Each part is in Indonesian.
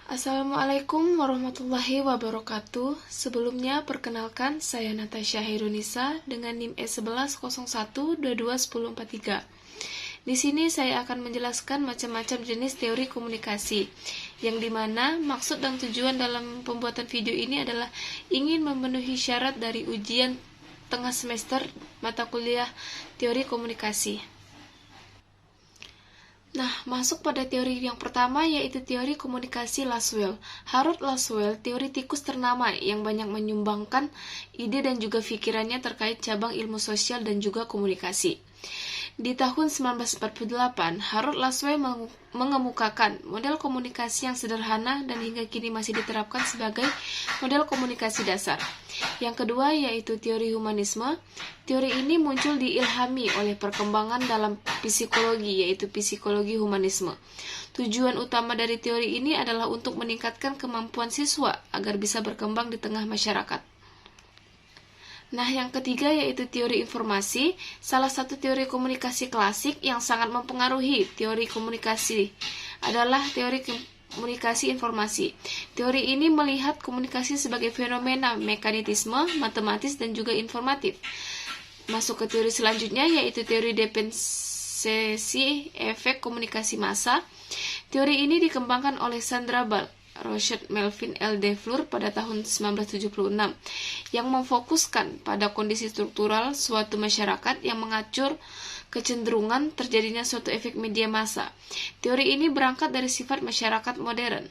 Assalamualaikum warahmatullahi wabarakatuh. Sebelumnya perkenalkan saya Natasha Hirunisa dengan NIM E1101221043. Di sini saya akan menjelaskan macam-macam jenis teori komunikasi, yang dimana maksud dan tujuan dalam pembuatan video ini adalah ingin memenuhi syarat dari ujian tengah semester mata kuliah teori komunikasi. Nah, masuk pada teori yang pertama, yaitu teori komunikasi Lasswell. Harold Lasswell, teoritikus ternama yang banyak menyumbangkan ide dan juga pikirannya terkait cabang ilmu sosial dan juga komunikasi. Di tahun 1948, Harold Lasswell mengemukakan model komunikasi yang sederhana dan hingga kini masih diterapkan sebagai model komunikasi dasar. Yang kedua yaitu teori humanisme. Teori ini muncul diilhami oleh perkembangan dalam psikologi, yaitu psikologi humanisme. Tujuan utama dari teori ini adalah untuk meningkatkan kemampuan siswa agar bisa berkembang di tengah masyarakat. Nah, yang ketiga yaitu teori informasi, salah satu teori komunikasi klasik yang sangat mempengaruhi teori komunikasi adalah teori komunikasi informasi. Teori ini melihat komunikasi sebagai fenomena mekanisme, matematis, dan juga informatif. Masuk ke teori selanjutnya yaitu teori dependensi efek komunikasi massa. Teori ini dikembangkan oleh Sandra Ball, Rochette Melvin L. DeFleur pada tahun 1976 yang memfokuskan pada kondisi struktural suatu masyarakat yang mengatur kecenderungan terjadinya suatu efek media massa. Teori ini berangkat dari sifat masyarakat modern.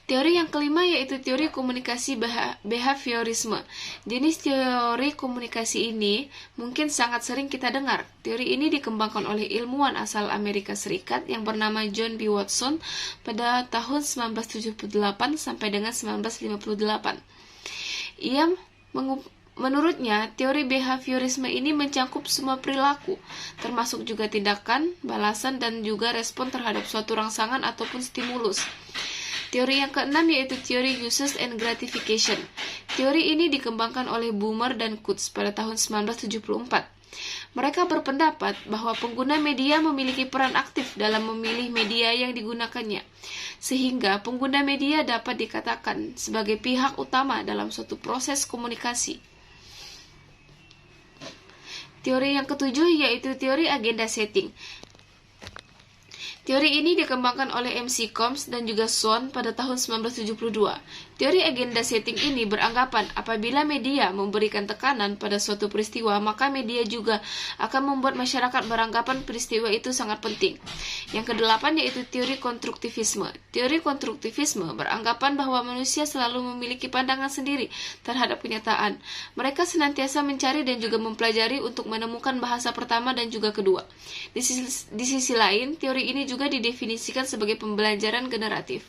Teori yang kelima yaitu teori komunikasi behaviorisme. Jenis teori komunikasi ini mungkin sangat sering kita dengar. Teori ini dikembangkan oleh ilmuwan asal Amerika Serikat yang bernama John B. Watson pada tahun 1978 sampai dengan 1958. Menurutnya, teori behaviorisme ini mencakup semua perilaku, termasuk juga tindakan, balasan, dan juga respon terhadap suatu rangsangan ataupun stimulus. Teori yang keenam yaitu teori uses and gratification. Teori ini dikembangkan oleh Boomer dan Kutz pada tahun 1974. Mereka berpendapat bahwa pengguna media memiliki peran aktif dalam memilih media yang digunakannya, sehingga pengguna media dapat dikatakan sebagai pihak utama dalam suatu proses komunikasi. Teori yang ketujuh yaitu teori agenda setting. Teori ini dikembangkan oleh M.C. Combs dan juga Swan pada tahun 1972. Teori agenda setting ini beranggapan apabila media memberikan tekanan pada suatu peristiwa, maka media juga akan membuat masyarakat beranggapan peristiwa itu sangat penting. Yang kedelapan yaitu teori konstruktivisme. Teori konstruktivisme beranggapan bahwa manusia selalu memiliki pandangan sendiri terhadap kenyataan. Mereka senantiasa mencari dan juga mempelajari untuk menemukan bahasa pertama dan juga kedua. Di sisi lain, teori ini juga didefinisikan sebagai pembelajaran generatif.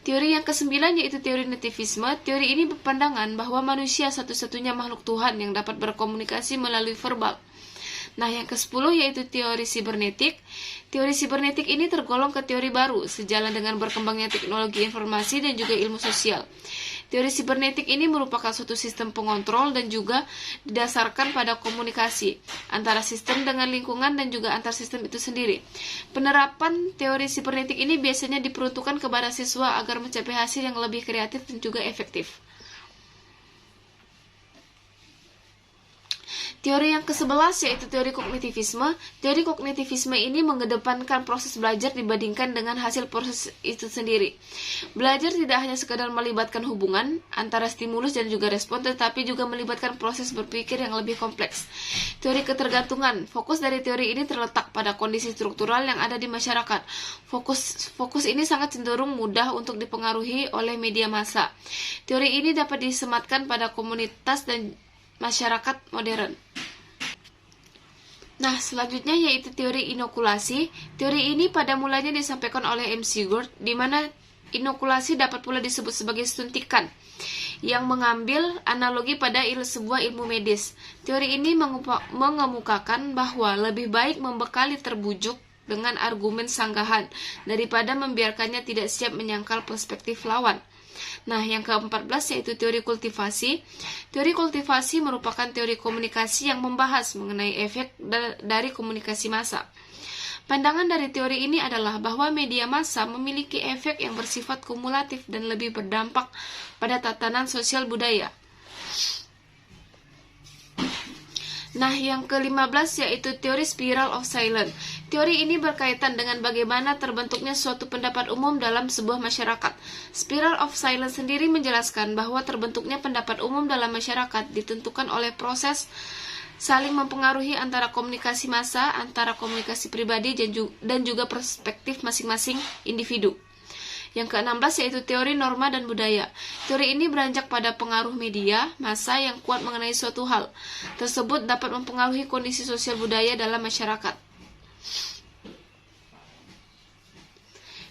Teori yang kesembilan yaitu teori nativisme. Teori ini berpandangan bahwa manusia satu-satunya makhluk Tuhan yang dapat berkomunikasi melalui verbal. Nah, yang ke-10 yaitu teori sibernetik. Teori sibernetik ini tergolong ke teori baru, sejalan dengan berkembangnya teknologi informasi dan juga ilmu sosial. Teori sibernetik ini merupakan suatu sistem pengontrol dan juga didasarkan pada komunikasi antara sistem dengan lingkungan dan juga antar sistem itu sendiri. Penerapan teori sibernetik ini biasanya diperuntukkan kepada siswa agar mencapai hasil yang lebih kreatif dan juga efektif. Teori yang ke-11 yaitu teori kognitivisme. Teori kognitivisme ini mengedepankan proses belajar dibandingkan dengan hasil proses itu sendiri. Belajar tidak hanya sekadar melibatkan hubungan antara stimulus dan juga respon, tetapi juga melibatkan proses berpikir yang lebih kompleks. Teori ketergantungan. Fokus dari teori ini terletak pada kondisi struktural yang ada di masyarakat. Fokus ini sangat cenderung mudah untuk dipengaruhi oleh media massa. Teori ini dapat disematkan pada komunitas dan masyarakat modern. Nah, selanjutnya yaitu teori inokulasi. Teori ini pada mulanya disampaikan oleh M.C. Gord, di mana inokulasi dapat pula disebut sebagai suntikan, yang mengambil analogi pada sebuah ilmu medis. Teori ini mengemukakan bahwa lebih baik membekali terbujuk dengan argumen sanggahan daripada membiarkannya tidak siap menyangkal perspektif lawan. Nah, yang ke-14 yaitu teori kultivasi. Teori kultivasi merupakan teori komunikasi yang membahas mengenai efek dari komunikasi massa. Pandangan dari teori ini adalah bahwa media massa memiliki efek yang bersifat kumulatif dan lebih berdampak pada tatanan sosial budaya. Nah, yang ke-15 yaitu teori spiral of silence. Teori ini berkaitan dengan bagaimana terbentuknya suatu pendapat umum dalam sebuah masyarakat. Spiral of silence sendiri menjelaskan bahwa terbentuknya pendapat umum dalam masyarakat ditentukan oleh proses saling mempengaruhi antara komunikasi massa, antara komunikasi pribadi dan juga perspektif masing-masing individu. Yang ke-16 yaitu teori norma dan budaya. Teori ini beranjak pada pengaruh media, massa yang kuat mengenai suatu hal. Tersebut dapat mempengaruhi kondisi sosial budaya dalam masyarakat.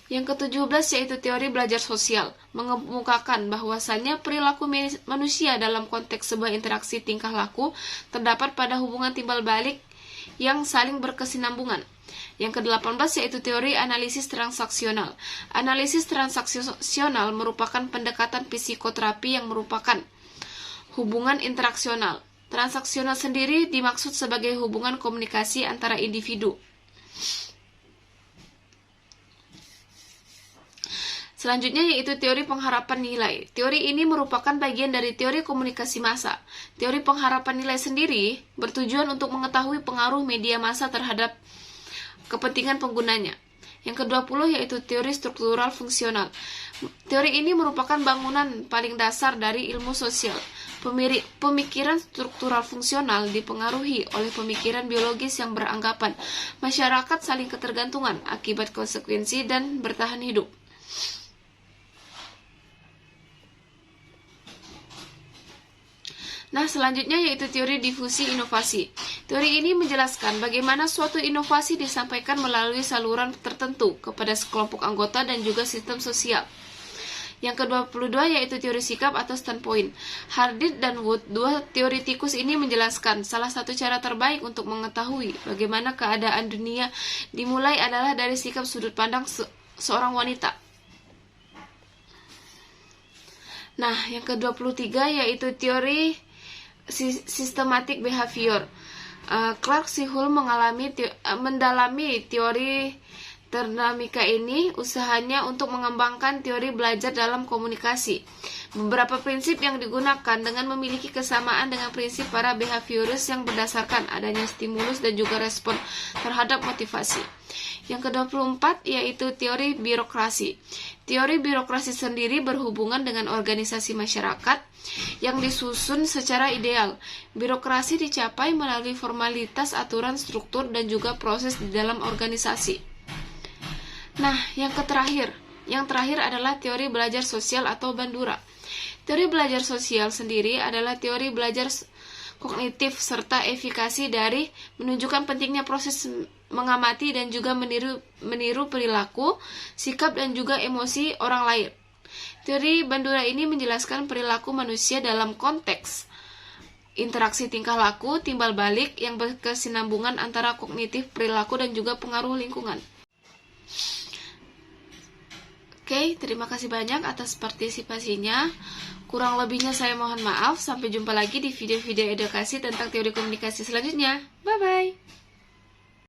Yang ke-17 yaitu teori belajar sosial, mengemukakan bahwasannya perilaku manusia dalam konteks sebuah interaksi tingkah laku terdapat pada hubungan timbal balik yang saling berkesinambungan. Yang ke-18 yaitu teori analisis transaksional. Analisis transaksional merupakan pendekatan psikoterapi yang merupakan hubungan interaksional. Transaksional sendiri dimaksud sebagai hubungan komunikasi antara individu. Selanjutnya yaitu teori pengharapan nilai. Teori ini merupakan bagian dari teori komunikasi massa. Teori pengharapan nilai sendiri bertujuan untuk mengetahui pengaruh media massa terhadap kepentingan penggunanya. Yang ke-20 yaitu teori struktural fungsional. Teori ini merupakan bangunan paling dasar dari ilmu sosial. Pemikiran struktural fungsional dipengaruhi oleh pemikiran biologis yang beranggapan masyarakat saling ketergantungan akibat konsekuensi dan bertahan hidup. Nah, selanjutnya yaitu teori difusi inovasi. Teori ini menjelaskan bagaimana suatu inovasi disampaikan melalui saluran tertentu kepada sekelompok anggota dan juga sistem sosial. Yang ke-22 yaitu teori sikap atau standpoint. Hardit dan Wood, dua teoritikus ini menjelaskan salah satu cara terbaik untuk mengetahui bagaimana keadaan dunia dimulai adalah dari sikap sudut pandang seorang wanita. Nah, yang ke-23 yaitu teori systematic behavior. Clark Sihull mendalami teori termodinamika ini. Usahanya untuk mengembangkan teori belajar dalam komunikasi. Beberapa prinsip yang digunakan dengan memiliki kesamaan dengan prinsip para behavioris yang berdasarkan adanya stimulus dan juga respon terhadap motivasi. Yang ke-24 yaitu teori birokrasi. Teori birokrasi sendiri berhubungan dengan organisasi masyarakat yang disusun secara ideal. Birokrasi dicapai melalui formalitas, aturan, struktur, dan juga proses di dalam organisasi. Nah, yang terakhir adalah teori belajar sosial atau Bandura. Teori belajar sosial sendiri adalah teori belajar kognitif serta efikasi dari menunjukkan pentingnya proses mengamati dan juga meniru perilaku, sikap dan juga emosi orang lain. Teori Bandura ini menjelaskan perilaku manusia dalam konteks interaksi tingkah laku, timbal balik yang berkesinambungan antara kognitif, perilaku dan juga pengaruh lingkungan. Oke, terima kasih banyak atas partisipasinya. Kurang lebihnya saya mohon maaf. Sampai jumpa lagi di video-video edukasi tentang teori komunikasi selanjutnya. Bye-bye.